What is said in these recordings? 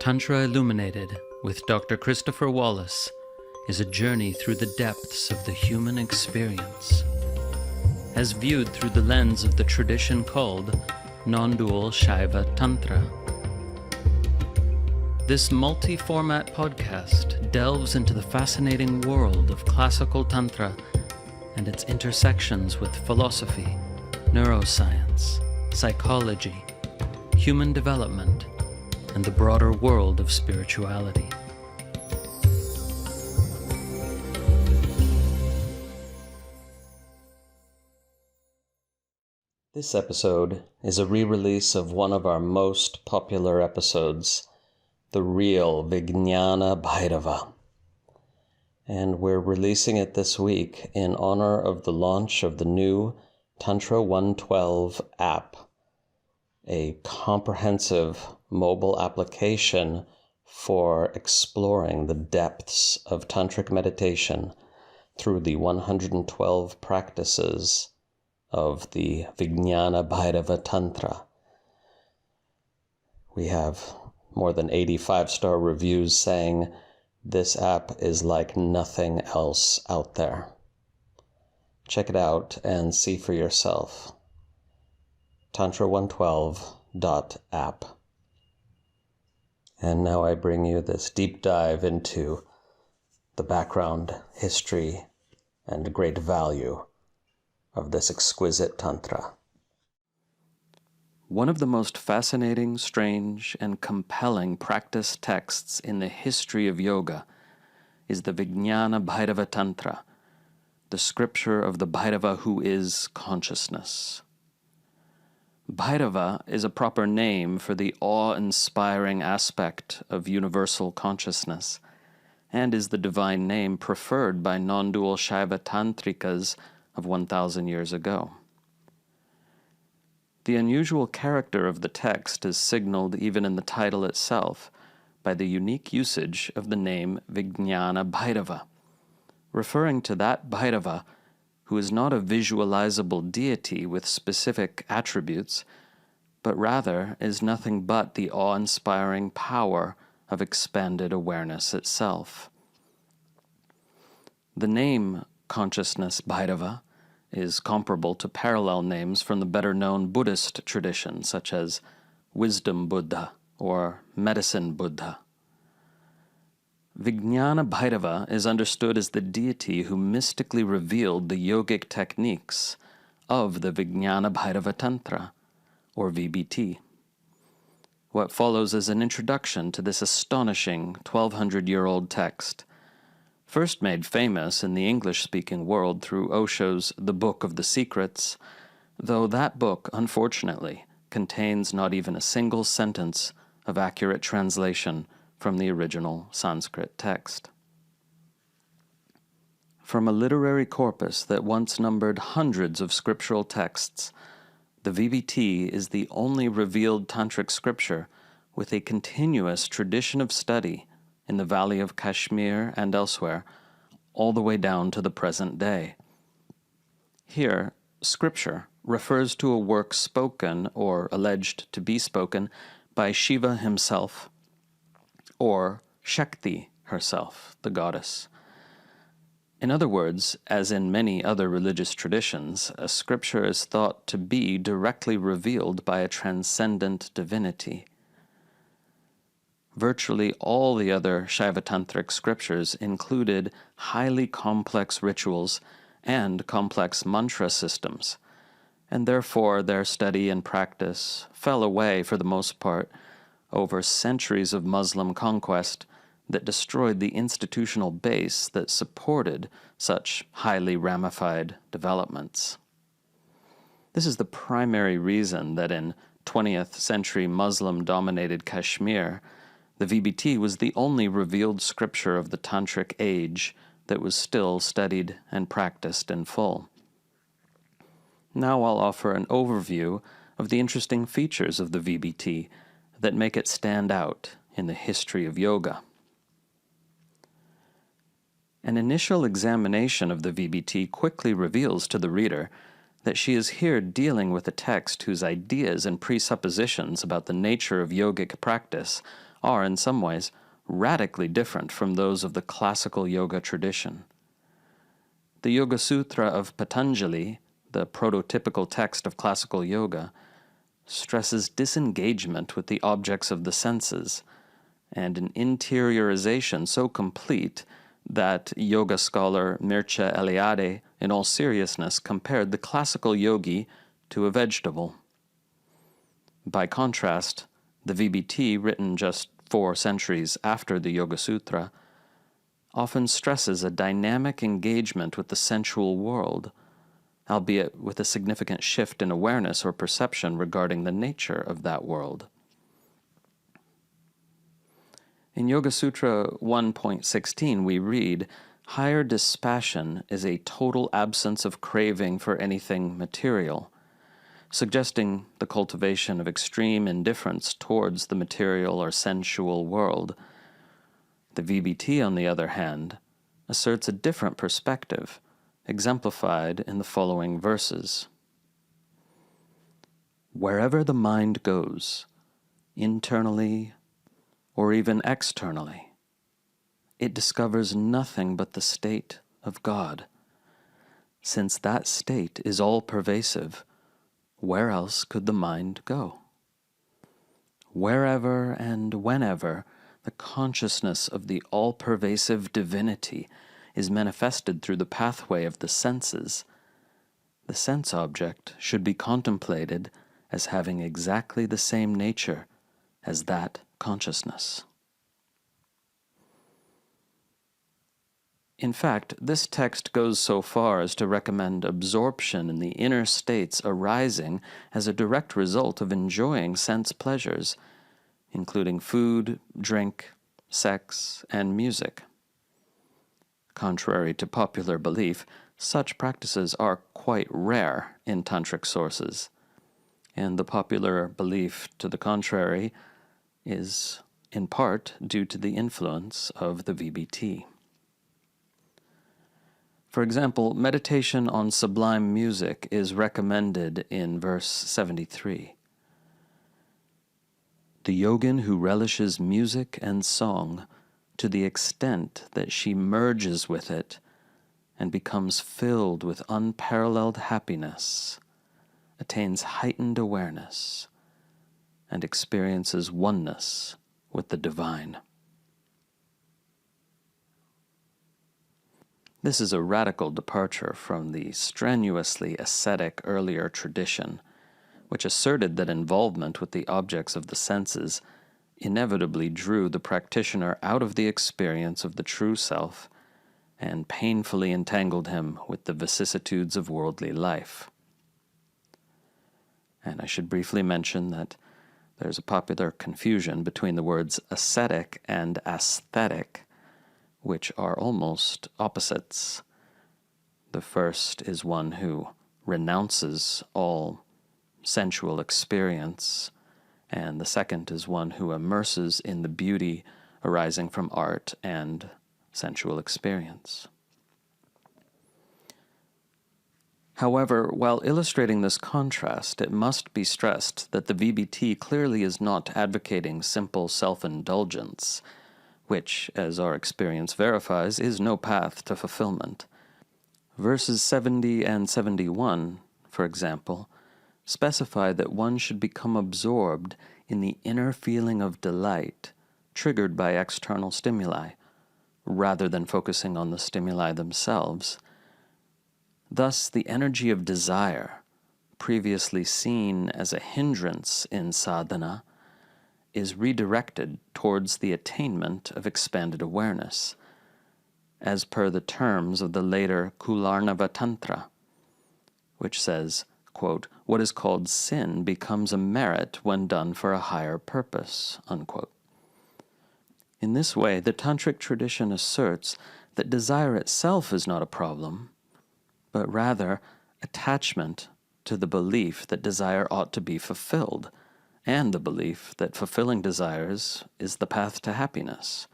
Tantra Illuminated with Dr. Christopher Wallace is a journey through the depths of the human experience, as viewed through the lens of the tradition called nondual Shaiva Tantra. This multi-format podcast delves into the fascinating world of classical Tantra and its intersections with philosophy, neuroscience, psychology, human development, and the broader world of spirituality. This episode is a re-release of one of our most popular episodes, the real Vijñāna-bhairava. And we're releasing it this week in honor of the launch of the new Tantra 112 app, a comprehensive mobile application for exploring the depths of tantric meditation through the 112 practices of the Vijñāna-bhairava-tantra. We have more than 80 five-star reviews saying this app is like nothing else out there. Check it out and see for yourself. Tantra112.app. And now I bring you this deep dive into the background, history, and great value of this exquisite Tantra. One of the most fascinating, strange, and compelling practice texts in the history of yoga is the Vijñāna-bhairava-tantra, the scripture of the Bhairava who is consciousness. Bhairava is a proper name for the awe-inspiring aspect of universal consciousness, and is the divine name preferred by non-dual Shaiva tantrikas of 1,000 years ago. The unusual character of the text is signaled even in the title itself by the unique usage of the name Vijñāna-bhairava, referring to that Bhairava who is not a visualizable deity with specific attributes, but rather is nothing but the awe-inspiring power of expanded awareness itself. The name Consciousness Bhairava is comparable to parallel names from the better-known Buddhist tradition, such as Wisdom Buddha or Medicine Buddha. Vijñāna-bhairava is understood as the deity who mystically revealed the yogic techniques of the Vijñāna-bhairava-tantra, or VBT. What follows is an introduction to this astonishing 1,200-year-old text, first made famous in the English-speaking world through Osho's The Book of the Secrets, though that book, unfortunately, contains not even a single sentence of accurate translation from the original Sanskrit text. From a literary corpus that once numbered hundreds of scriptural texts, the VBT is the only revealed tantric scripture with a continuous tradition of study in the Valley of Kashmir and elsewhere, all the way down to the present day. Here, scripture refers to a work spoken or alleged to be spoken by Shiva himself, or Shakti herself, the goddess. In other words, as in many other religious traditions, a scripture is thought to be directly revealed by a transcendent divinity. Virtually all the other Shaiva-tantric scriptures included highly complex rituals and complex mantra systems, and therefore their study and practice fell away for the most part over centuries of Muslim conquest that destroyed the institutional base that supported such highly ramified developments. This is the primary reason that in 20th century Muslim-dominated Kashmir, the VBT was the only revealed scripture of the tantric age that was still studied and practiced in full. Now I'll offer an overview of the interesting features of the VBT that make it stand out in the history of yoga. An initial examination of the VBT quickly reveals to the reader that she is here dealing with a text whose ideas and presuppositions about the nature of yogic practice are, in some ways, radically different from those of the classical yoga tradition. The Yoga-sutra of Patanjali, the prototypical text of classical yoga, stresses disengagement with the objects of the senses, and an interiorization so complete that yoga scholar Mircea Eliade, in all seriousness, compared the classical yogi to a vegetable. By contrast, the VBT, written just 4 centuries after the Yoga-sutra, often stresses a dynamic engagement with the sensual world, albeit with a significant shift in awareness or perception regarding the nature of that world. In Yoga Sutra 1.16 we read, "Higher dispassion is a total absence of craving for anything material," suggesting the cultivation of extreme indifference towards the material or sensual world. The VBT, on the other hand, asserts a different perspective, exemplified in the following verses. "Wherever the mind goes, internally or even externally, it discovers nothing but the state of God. Since that state is all-pervasive, where else could the mind go? Wherever and whenever the consciousness of the all-pervasive divinity is manifested through the pathway of the senses, the sense object should be contemplated as having exactly the same nature as that consciousness." In fact, this text goes so far as to recommend absorption in the inner states arising as a direct result of enjoying sense pleasures, including food, drink, sex, and music. Contrary to popular belief, such practices are quite rare in tantric sources, and the popular belief to the contrary is in part due to the influence of the VBT. For example, meditation on sublime music is recommended in verse 73. "The yogin who relishes music and song to the extent that she merges with it and becomes filled with unparalleled happiness, attains heightened awareness, and experiences oneness with the divine." This is a radical departure from the strenuously ascetic earlier tradition, which asserted that involvement with the objects of the senses inevitably drew the practitioner out of the experience of the true self and painfully entangled him with the vicissitudes of worldly life. And I should briefly mention that there's a popular confusion between the words ascetic and aesthetic, which are almost opposites. The first is one who renounces all sensual experience, and the second is one who immerses in the beauty arising from art and sensual experience. However, while illustrating this contrast, it must be stressed that the VBT clearly is not advocating simple self-indulgence, which, as our experience verifies, is no path to fulfillment. Verses 70 and 71, for example, specify that one should become absorbed in the inner feeling of delight triggered by external stimuli, rather than focusing on the stimuli themselves. Thus, the energy of desire, previously seen as a hindrance in sadhana, is redirected towards the attainment of expanded awareness, as per the terms of the later Vijñāna-bhairava-tantra, which says, quote, "What is called sin becomes a merit when done for a higher purpose," unquote. In this way, the tantric tradition asserts that desire itself is not a problem, but rather attachment to the belief that desire ought to be fulfilled, and the belief that fulfilling desires is the path to happiness.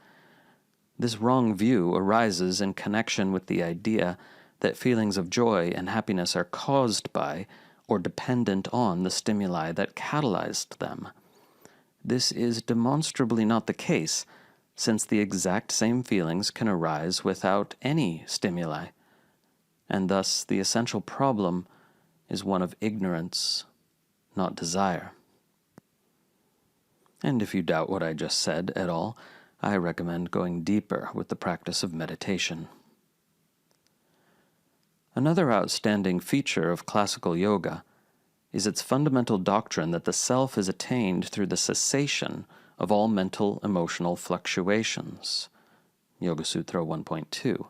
This wrong view arises in connection with the idea that feelings of joy and happiness are caused by or dependent on the stimuli that catalyzed them. this is demonstrably not the case, since the exact same feelings can arise without any stimuli, and thus the essential problem is one of ignorance, not desire. And if you doubt what I just said at all, I recommend going deeper with the practice of meditation. Another outstanding feature of classical yoga is its fundamental doctrine that the self is attained through the cessation of all mental emotional fluctuations. Yoga-Sutra 1.2.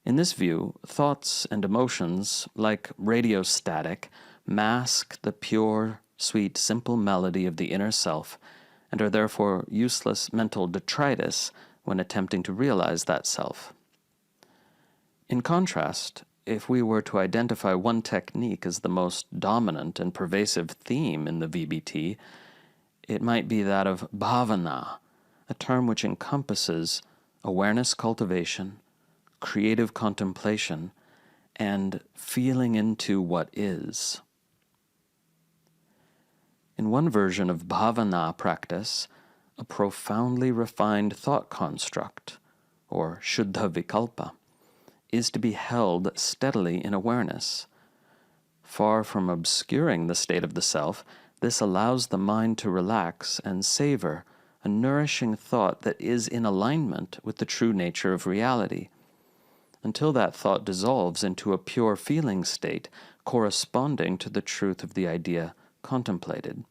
In this view, thoughts and emotions, like radio static, mask the pure, sweet, simple melody of the inner self, and are therefore useless mental detritus when attempting to realize that self. In contrast, if we were to identify one technique as the most dominant and pervasive theme in the VBT, it might be that of bhavana, a term which encompasses awareness cultivation, creative contemplation, and feeling into what is. In one version of bhavana practice, a profoundly refined thought construct, or shuddha vikalpa, is to be held steadily in awareness. Far from obscuring the state of the self, this allows the mind to relax and savor a nourishing thought that is in alignment with the true nature of reality, until that thought dissolves into a pure feeling state corresponding to the truth of the idea contemplated.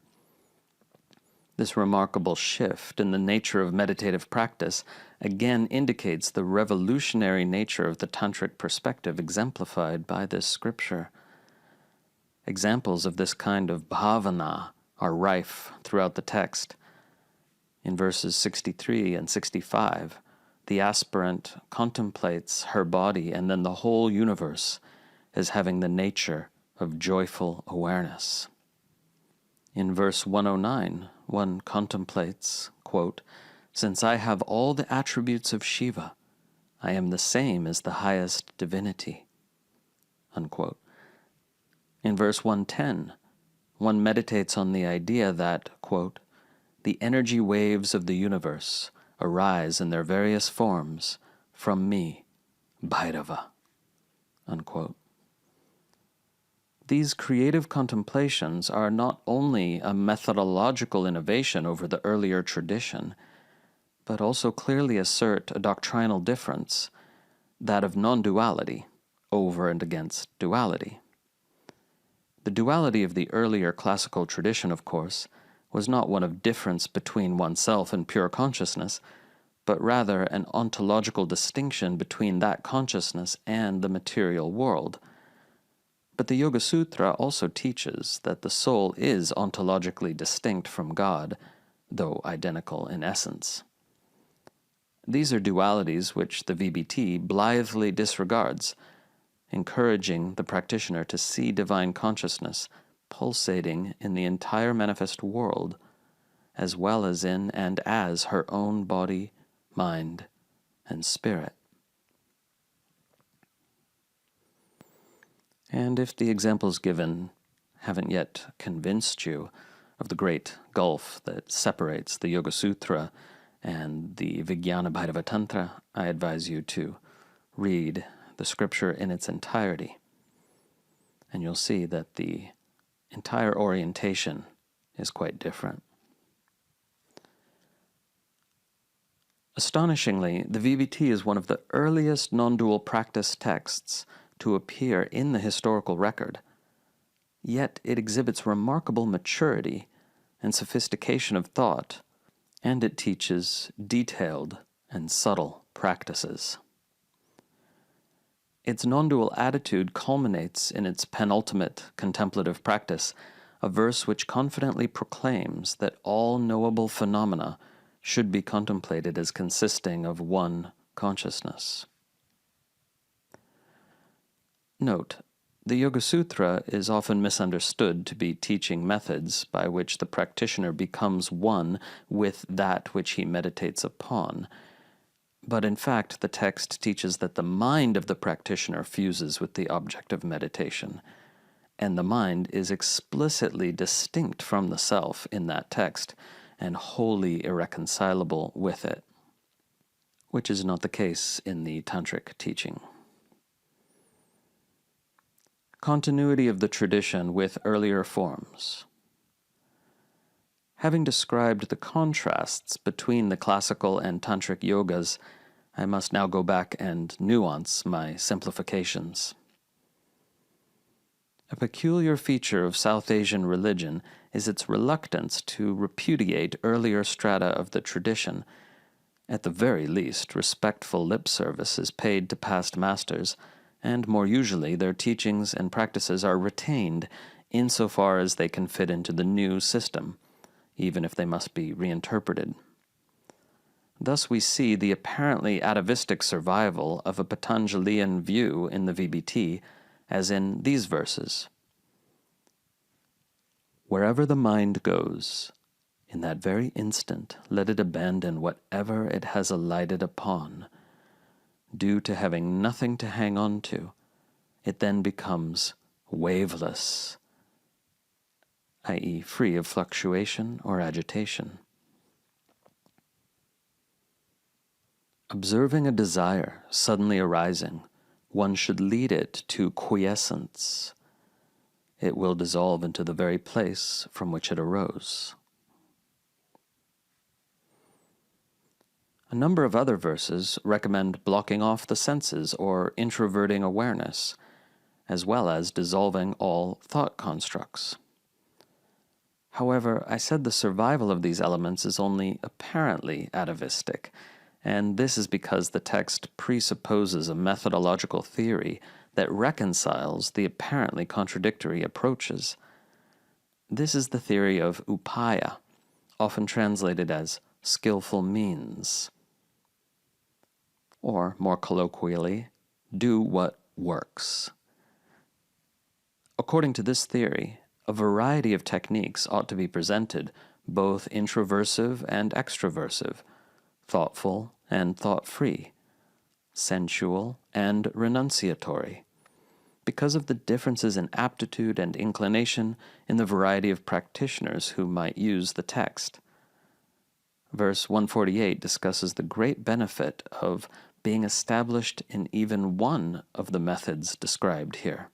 This remarkable shift in the nature of meditative practice again indicates the revolutionary nature of the tantric perspective exemplified by this scripture. Examples of this kind of bhavana are rife throughout the text. In verses 63 and 65, the aspirant contemplates her body and then the whole universe as having the nature of joyful awareness. In verse 109, one contemplates, quote, "Since I have all the attributes of Shiva, I am the same as the highest divinity." Unquote. In verse 110, one meditates on the idea that, quote, "The energy waves of the universe arise in their various forms from me, Bhairava." Unquote. These creative contemplations are not only a methodological innovation over the earlier tradition, but also clearly assert a doctrinal difference, that of non-duality over and against duality. The duality of the earlier classical tradition, of course, was not one of difference between oneself and pure consciousness, but rather an ontological distinction between that consciousness and the material world. But the Yoga-Sutra also teaches that the soul is ontologically distinct from God, though identical in essence. These are dualities which the VBT blithely disregards, encouraging the practitioner to see divine consciousness pulsating in the entire manifest world, as well as in and as her own body, mind, and spirit. And if the examples given haven't yet convinced you of the great gulf that separates the Yoga-Sutra and the Vijñāna-bhairava-tantra, I advise you to read the scripture in its entirety, and you'll see that the entire orientation is quite different. Astonishingly, the VBT is one of the earliest non-dual practice texts to appear in the historical record, yet it exhibits remarkable maturity and sophistication of thought, and it teaches detailed and subtle practices. Its non-dual attitude culminates in its penultimate contemplative practice, a verse which confidently proclaims that all knowable phenomena should be contemplated as consisting of one consciousness. Note, the Yoga-Sutra is often misunderstood to be teaching methods by which the practitioner becomes one with that which he meditates upon. But in fact, the text teaches that the mind of the practitioner fuses with the object of meditation, and the mind is explicitly distinct from the self in that text, and wholly irreconcilable with it, which is not the case in the Tantric teaching. Continuity of the tradition with earlier forms. Having described the contrasts between the classical and Tantric yogas, I must now go back and nuance my simplifications. A peculiar feature of South Asian religion is its reluctance to repudiate earlier strata of the tradition. At the very least, respectful lip service is paid to past masters, and more usually their teachings and practices are retained insofar as they can fit into the new system, even if they must be reinterpreted. Thus we see the apparently atavistic survival of a Patanjalian view in the VBT, as in these verses. Wherever the mind goes, in that very instant let it abandon whatever it has alighted upon. Due to having nothing to hang on to, it then becomes waveless, i.e., free of fluctuation or agitation. Observing a desire suddenly arising, one should lead it to quiescence. It will dissolve into the very place from which it arose. A number of other verses recommend blocking off the senses or introverting awareness, as well as dissolving all thought constructs. However, I said the survival of these elements is only apparently atavistic, and this is because the text presupposes a methodological theory that reconciles the apparently contradictory approaches. This is the theory of upaya, often translated as skillful means, or more colloquially, do what works. According to this theory, a variety of techniques ought to be presented, both introversive and extroversive, thoughtful and thought-free, sensual and renunciatory, because of the differences in aptitude and inclination in the variety of practitioners who might use the text. Verse 148 discusses the great benefit of being established in even one of the methods described here.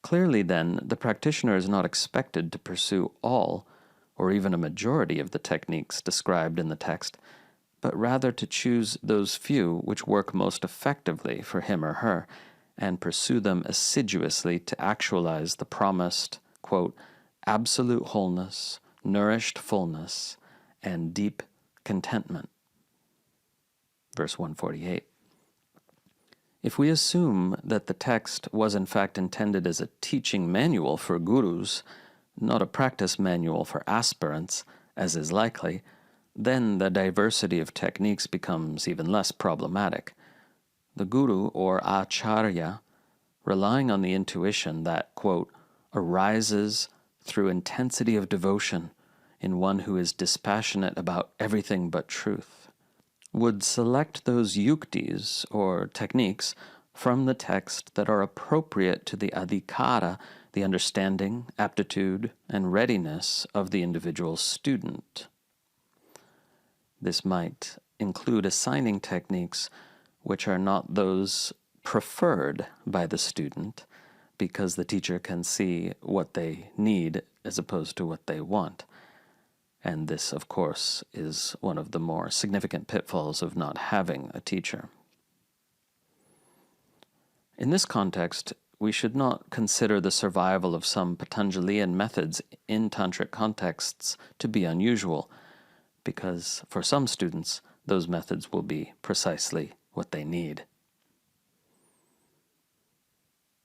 Clearly, then, the practitioner is not expected to pursue all, or even a majority of the techniques described in the text, but rather to choose those few which work most effectively for him or her, and pursue them assiduously to actualize the promised, quote, absolute wholeness, nourished fullness, and deep contentment. Verse 148. If we assume that the text was in fact intended as a teaching manual for gurus, not a practice manual for aspirants, as is likely, then the diversity of techniques becomes even less problematic. The guru or acharya, relying on the intuition that, quote, arises through intensity of devotion in one who is dispassionate about everything but truth, would select those yuktis, or techniques, from the text that are appropriate to the adhikara, the understanding, aptitude, and readiness of the individual student. This might include assigning techniques which are not those preferred by the student, because the teacher can see what they need as opposed to what they want. And this, of course, is one of the more significant pitfalls of not having a teacher. In this context, we should not consider the survival of some Patanjalian methods in tantric contexts to be unusual, because for some students, those methods will be precisely what they need.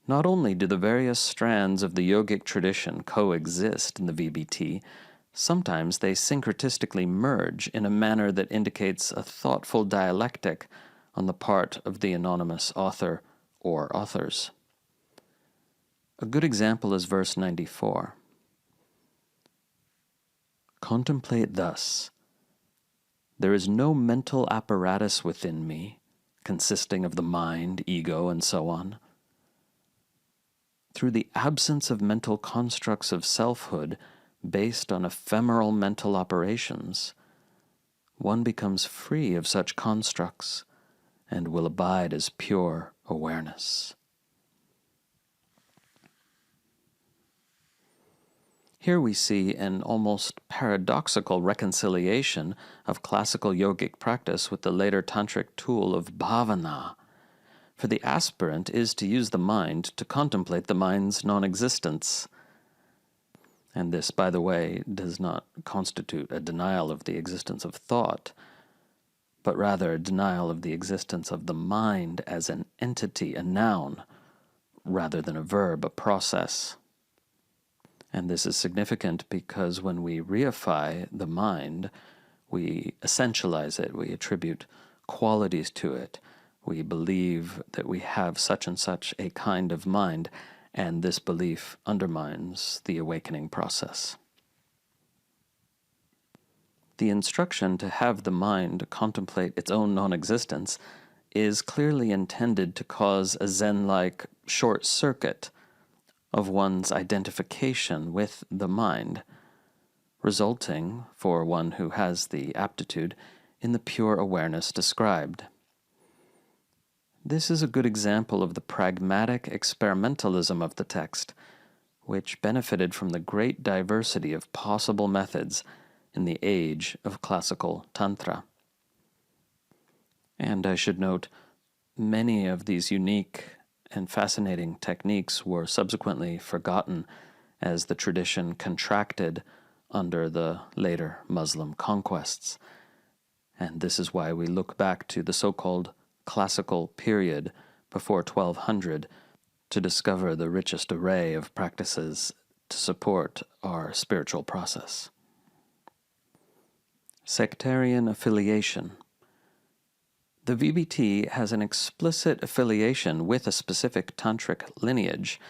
Not only do the various strands of the yogic tradition coexist in the VBT, sometimes they syncretistically merge in a manner that indicates a thoughtful dialectic on the part of the anonymous author or authors. A good example is verse 94. Contemplate thus. There is no mental apparatus within me, consisting of the mind, ego, and so on. Through the absence of mental constructs of selfhood, based on ephemeral mental operations, one becomes free of such constructs and will abide as pure awareness. Here we see an almost paradoxical reconciliation of classical yogic practice with the later tantric tool of bhavana, for the aspirant is to use the mind to contemplate the mind's non-existence. And this, by the way, does not constitute a denial of the existence of thought, but rather a denial of the existence of the mind as an entity, a noun, rather than a verb, a process. And this is significant because when we reify the mind, we essentialize it, we attribute qualities to it, we believe that we have such and such a kind of mind, and this belief undermines the awakening process. The instruction to have the mind contemplate its own non-existence is clearly intended to cause a Zen-like short circuit of one's identification with the mind, resulting, for one who has the aptitude, in the pure awareness described. This is a good example of the pragmatic experimentalism of the text, which benefited from the great diversity of possible methods in the age of classical Tantra. And I should note, many of these unique and fascinating techniques were subsequently forgotten as the tradition contracted under the later Muslim conquests. And this is why we look back to the so-called classical period before 1200 to discover the richest array of practices to support our spiritual process. Sectarian affiliation. The VBT has an explicit affiliation with a specific tantric lineage,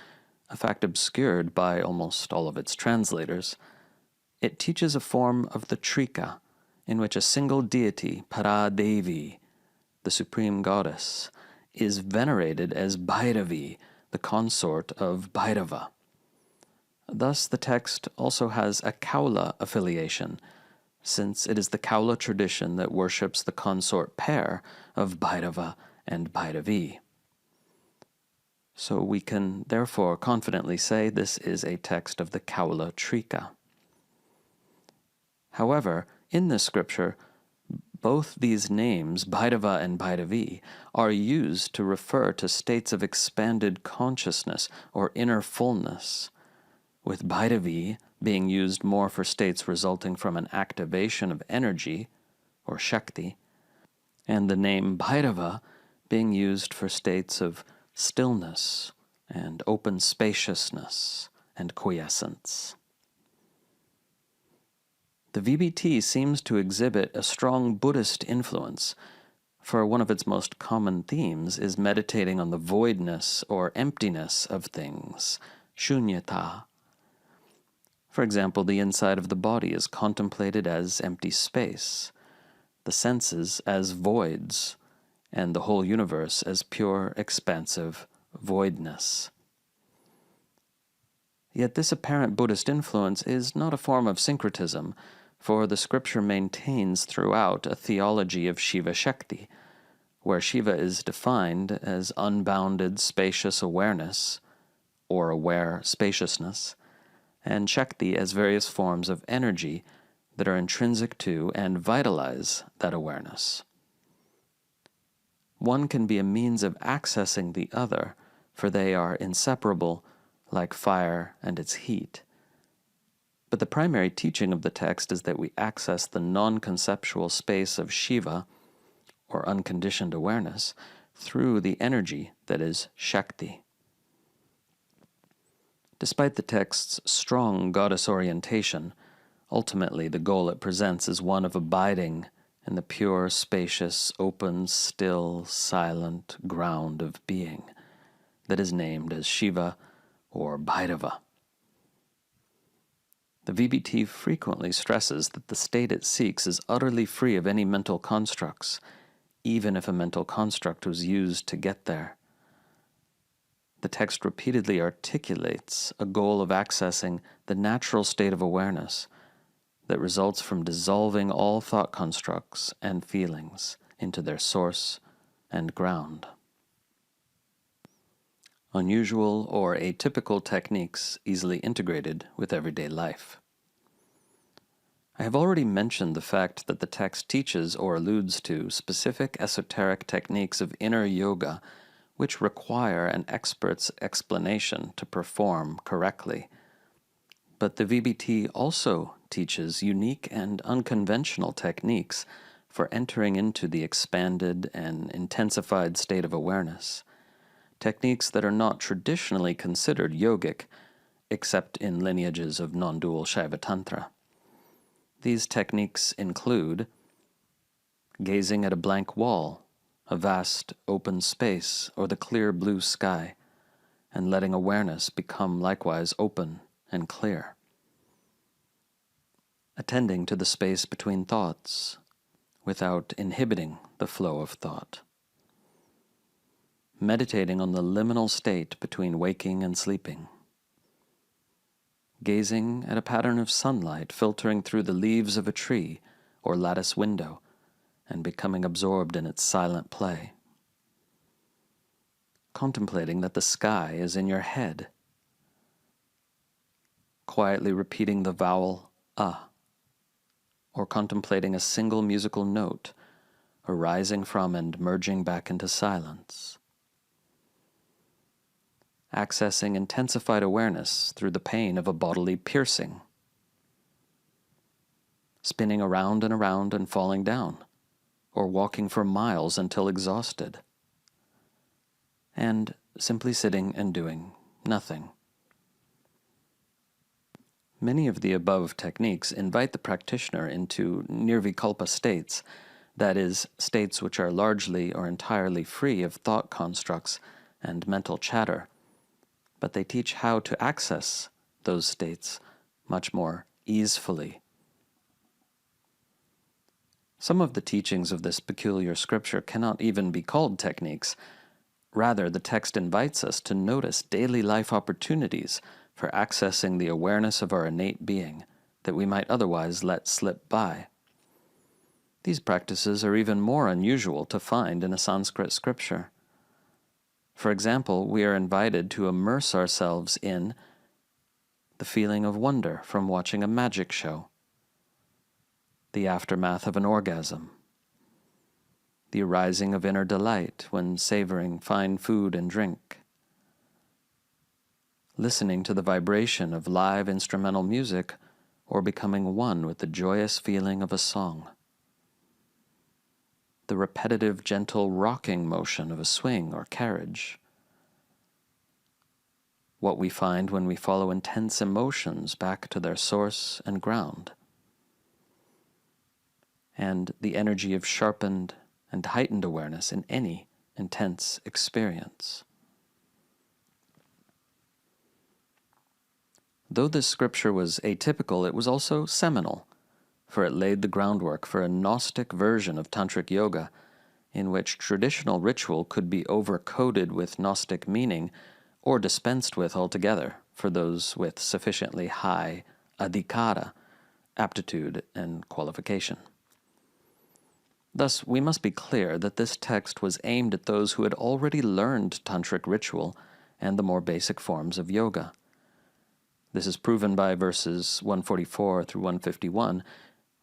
a fact obscured by almost all of its translators. It teaches a form of the Trika, in which a single deity, Paradevi, the supreme goddess, is venerated as Bhairavi, the consort of Bhairava. Thus the text also has a Kaula affiliation, since it is the Kaula tradition that worships the consort pair of Bhairava and Bhairavi. So we can therefore confidently say this is a text of the Kaula Trika. However, in this scripture, both these names, Bhairava and Bhairavi, are used to refer to states of expanded consciousness or inner fullness, with Bhairavi being used more for states resulting from an activation of energy, or Shakti, and the name Bhairava being used for states of stillness and open spaciousness and quiescence. The VBT seems to exhibit a strong Buddhist influence, for one of its most common themes is meditating on the voidness or emptiness of things, shunyata. For example, the inside of the body is contemplated as empty space, the senses as voids, and the whole universe as pure, expansive voidness. Yet this apparent Buddhist influence is not a form of syncretism, for the scripture maintains throughout a theology of Shiva Shakti, where Shiva is defined as unbounded spacious awareness, or aware spaciousness, and Shakti as various forms of energy that are intrinsic to and vitalize that awareness. One can be a means of accessing the other, for they are inseparable, like fire and its heat. But the primary teaching of the text is that we access the non-conceptual space of Shiva, or unconditioned awareness, through the energy that is Shakti. Despite the text's strong goddess orientation, ultimately the goal it presents is one of abiding in the pure, spacious, open, still, silent ground of being that is named as Shiva or Bhairava. The VBT frequently stresses that the state it seeks is utterly free of any mental constructs, even if a mental construct was used to get there. the text repeatedly articulates a goal of accessing the natural state of awareness that results from dissolving all thought constructs and feelings into their source and ground. Unusual or atypical techniques easily integrated with everyday life. I have already mentioned the fact that the text teaches or alludes to specific esoteric techniques of inner yoga which require an expert's explanation to perform correctly. But the VBT also teaches unique and unconventional techniques for entering into the expanded and intensified state of awareness, techniques that are not traditionally considered yogic, except in lineages of nondual Shaiva Tantra. These techniques include gazing at a blank wall, a vast open space, or the clear blue sky, and letting awareness become likewise open and clear. Attending to the space between thoughts, without inhibiting the flow of thought. Meditating on the liminal state between waking and sleeping. Gazing at a pattern of sunlight filtering through the leaves of a tree or lattice window and becoming absorbed in its silent play. Contemplating that the sky is in your head. Quietly repeating the vowel ah, or contemplating a single musical note arising from and merging back into silence. Accessing intensified awareness through the pain of a bodily piercing. Spinning around and falling down, or walking for miles until exhausted. And simply sitting and doing nothing. Many of the above techniques invite the practitioner into nirvikalpa states, that is, states which are largely or entirely free of thought constructs and mental chatter, but they teach how to access those states much more easefully. Some of the teachings of this peculiar scripture cannot even be called techniques. Rather, the text invites us to notice daily life opportunities for accessing the awareness of our innate being that we might otherwise let slip by. These practices are even more unusual to find in a Sanskrit scripture. For example, we are invited to immerse ourselves in the feeling of wonder from watching a magic show, the aftermath of an orgasm, the arising of inner delight when savoring fine food and drink, listening to the vibration of live instrumental music or becoming one with the joyous feeling of a song, the repetitive, gentle rocking motion of a swing or carriage, what we find when we follow intense emotions back to their source and ground, and the energy of sharpened and heightened awareness in any intense experience. Though this scripture was atypical, it was also seminal, for it laid the groundwork for a Gnostic version of Tantric Yoga, in which traditional ritual could be overcoded with Gnostic meaning or dispensed with altogether for those with sufficiently high adhikara, aptitude and qualification. Thus, we must be clear that this text was aimed at those who had already learned Tantric ritual and the more basic forms of yoga. This is proven by verses 144 through 151,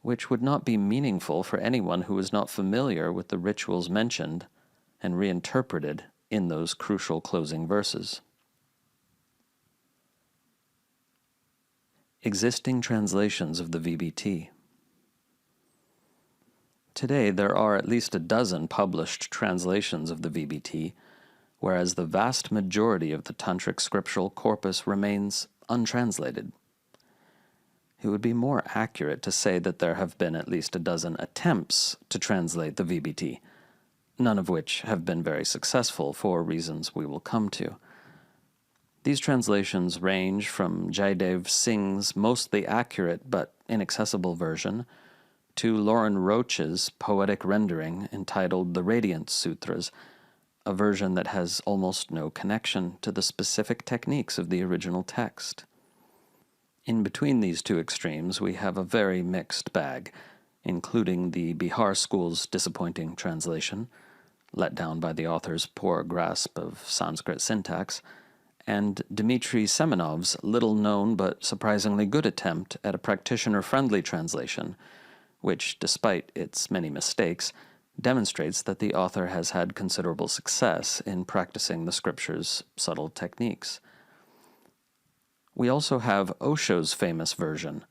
which would not be meaningful for anyone who is not familiar with the rituals mentioned and reinterpreted in those crucial closing verses. Existing translations of the VBT. Today, there are at least a dozen published translations of the VBT, whereas the vast majority of the Tantric scriptural corpus remains untranslated. It would be more accurate to say that there have been at least a dozen attempts to translate the VBT, none of which have been very successful for reasons we will come to. These translations range from Jaidev Singh's mostly accurate but inaccessible version to Lauren Roach's poetic rendering entitled The Radiance-sūtras, a version that has almost no connection to the specific techniques of the original text. In between these two extremes, we have a very mixed bag, including the Bihar school's disappointing translation, let down by the author's poor grasp of Sanskrit syntax, and Dmitry Semenov's little-known but surprisingly good attempt at a practitioner-friendly translation, which, despite its many mistakes, demonstrates that the author has had considerable success in practicing the scripture's subtle techniques. We also have Osho's famous version,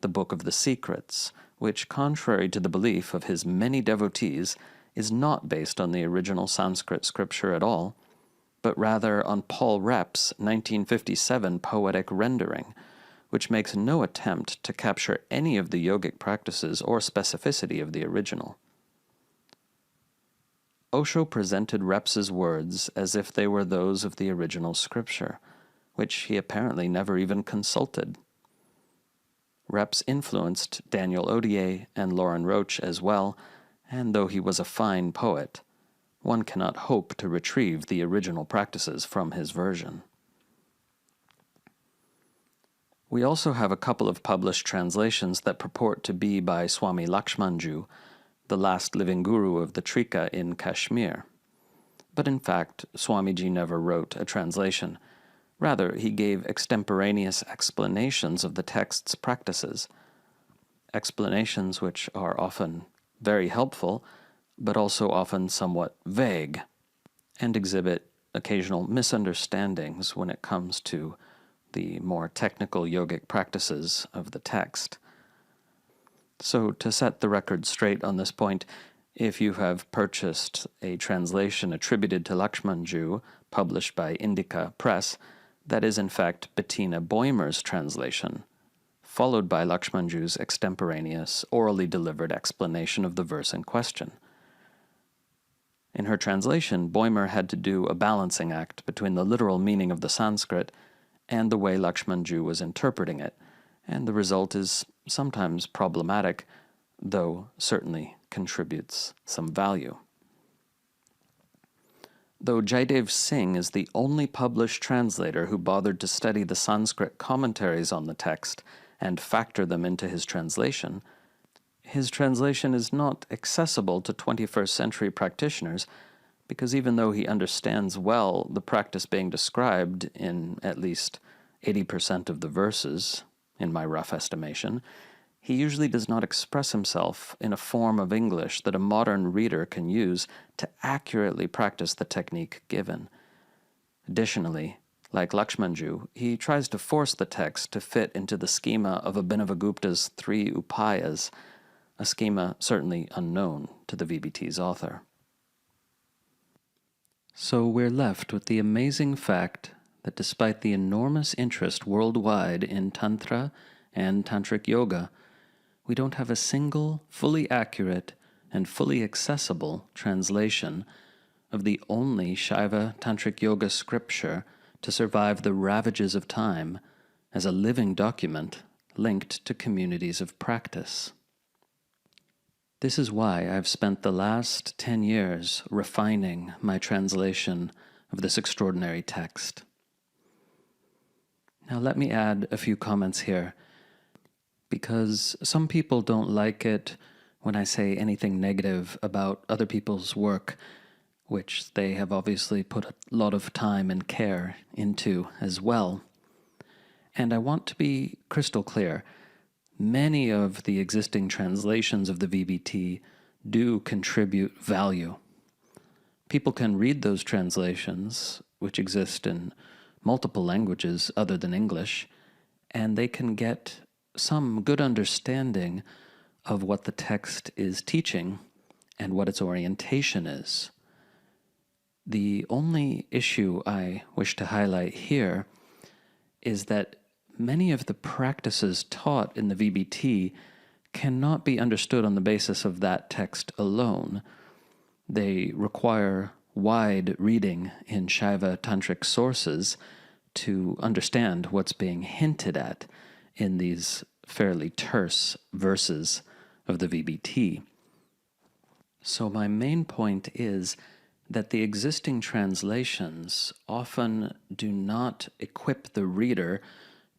the Book of the Secrets, which, contrary to the belief of his many devotees, is not based on the original Sanskrit scripture at all, but rather on Paul Repp's 1957 poetic rendering, which makes no attempt to capture any of the yogic practices or specificity of the original. Osho presented Repp's words as if they were those of the original scripture, which he apparently never even consulted. Reps influenced Daniel Odier and Lauren Roach as well, and though he was a fine poet, one cannot hope to retrieve the original practices from his version. We also have a couple of published translations that purport to be by Swami Lakshmanju, the last living guru of the Trika in Kashmir. But in fact, Swamiji never wrote a translation. Rather, he gave extemporaneous explanations of the text's practices, explanations which are often very helpful, but also often somewhat vague, and exhibit occasional misunderstandings when it comes to the more technical yogic practices of the text. So, to set the record straight on this point, if you have purchased a translation attributed to Lakshmanju, published by Indica Press, that is in fact Bettina Boehmer's translation, followed by Lakshmanju's extemporaneous, orally delivered explanation of the verse in question. In her translation, Boehmer had to do a balancing act between the literal meaning of the Sanskrit and the way Lakshmanju was interpreting it, and the result is sometimes problematic, though certainly contributes some value. Though Jaidev Singh is the only published translator who bothered to study the Sanskrit commentaries on the text and factor them into his translation is not accessible to 21st century practitioners because even though he understands well the practice being described in at least 80% of the verses, in my rough estimation, he usually does not express himself in a form of English that a modern reader can use to accurately practice the technique given. Additionally, like Lakshmanju, he tries to force the text to fit into the schema of Abhinavagupta's 3 upayas, a schema certainly unknown to the VBT's author. So we're left with the amazing fact that despite the enormous interest worldwide in Tantra and Tantric Yoga, we don't have a single fully accurate and fully accessible translation of the only Shaiva Tantric Yoga scripture to survive the ravages of time as a living document linked to communities of practice. This is why I've spent the last 10 years refining my translation of this extraordinary text. Now let me add a few comments here, because some people don't like it when I say anything negative about other people's work, which they have obviously put a lot of time and care into as well. And I want to be crystal clear. Many of the existing translations of the VBT do contribute value. People can read those translations, which exist in multiple languages other than English, and they can get some good understanding of what the text is teaching and what its orientation is. The only issue I wish to highlight here is that many of the practices taught in the VBT cannot be understood on the basis of that text alone. They require wide reading in Shaiva Tantric sources to understand what's being hinted at in these fairly terse verses of the VBT. So my main point is that the existing translations often do not equip the reader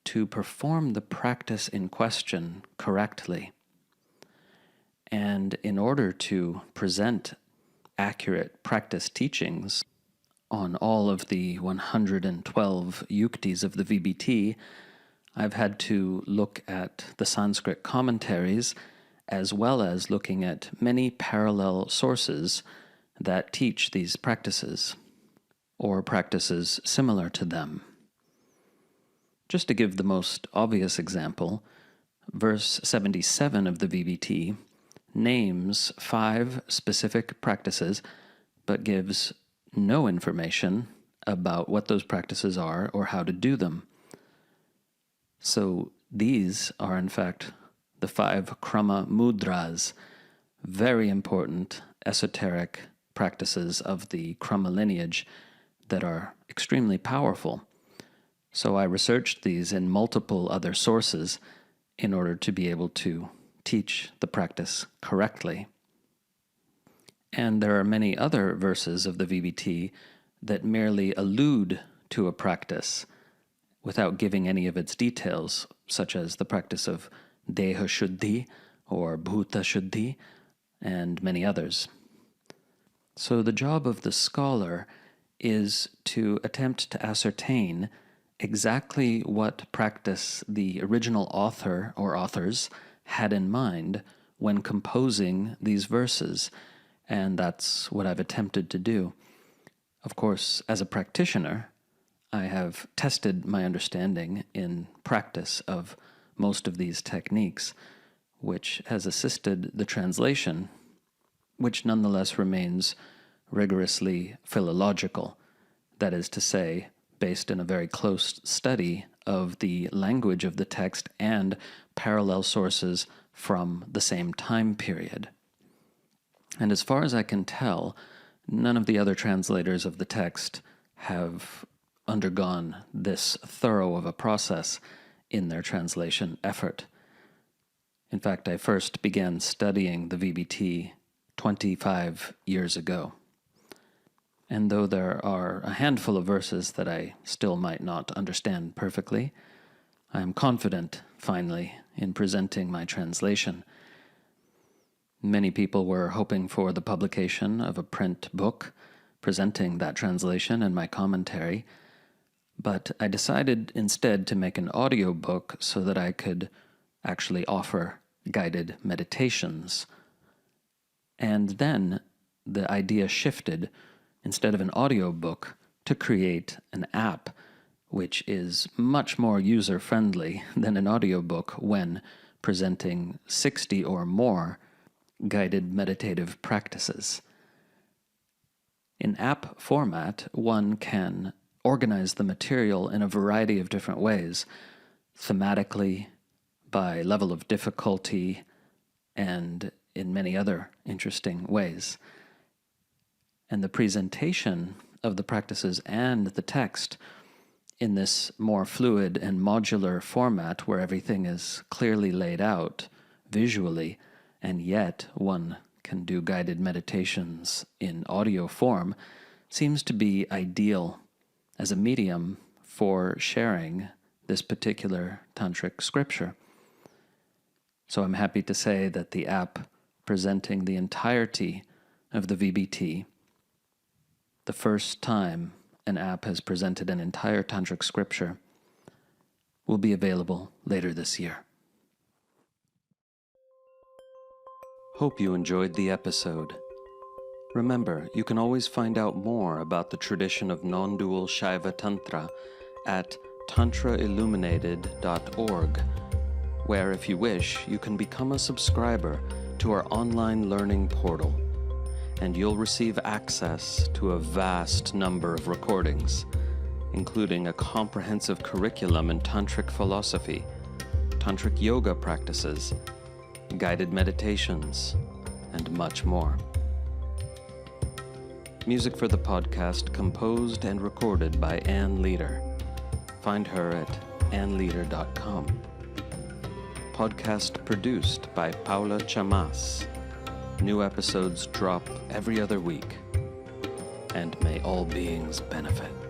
to perform the practice in question correctly. And in order to present accurate practice teachings on all of the 112 yuktis of the VBT, I've had to look at the Sanskrit commentaries as well as looking at many parallel sources that teach these practices, or practices similar to them. Just to give the most obvious example, verse 77 of the VBT names 5 specific practices, but gives no information about what those practices are or how to do them. So these are in fact the 5 krama mudras, very important esoteric practices of the krama lineage that are extremely powerful. So I researched these in multiple other sources in order to be able to teach the practice correctly. And there are many other verses of the VBT that merely allude to a practice without giving any of its details, such as the practice of Deha Shuddhi or Bhuta Shuddhi, and many others. So the job of the scholar is to attempt to ascertain exactly what practice the original author or authors had in mind when composing these verses, and that's what I've attempted to do. Of course, as a practitioner, I have tested my understanding in practice of most of these techniques, which has assisted the translation, which nonetheless remains rigorously philological, that is to say, based in a very close study of the language of the text and parallel sources from the same time period. And as far as I can tell, none of the other translators of the text have undergone this thorough of a process in their translation effort. In fact, I first began studying the VBT 25 years ago. And though there are a handful of verses that I still might not understand perfectly, I am confident, finally, in presenting my translation. Many people were hoping for the publication of a print book presenting that translation and my commentary, but I decided instead to make an audiobook so that I could actually offer guided meditations. And then the idea shifted, instead of an audiobook, to create an app which is much more user-friendly than an audiobook when presenting 60 or more guided meditative practices. In app format, one can organize the material in a variety of different ways, thematically, by level of difficulty, and in many other interesting ways. And the presentation of the practices and the text in this more fluid and modular format where everything is clearly laid out visually, and yet one can do guided meditations in audio form, seems to be ideal as a medium for sharing this particular tantric scripture. So I'm happy to say that the app presenting the entirety of the VBT, the first time an app has presented an entire tantric scripture, will be available later this year. Hope you enjoyed the episode. Remember, you can always find out more about the tradition of nondual Shaiva Tantra at tantrailluminated.org, where, if you wish, you can become a subscriber to our online learning portal, and you'll receive access to a vast number of recordings, including a comprehensive curriculum in tantric philosophy, tantric yoga practices, guided meditations, and much more. Music for the podcast composed and recorded by Ann Leader. Find her at annleader.com. Podcast produced by Paula Chamas. New episodes drop every other week. and may all beings benefit.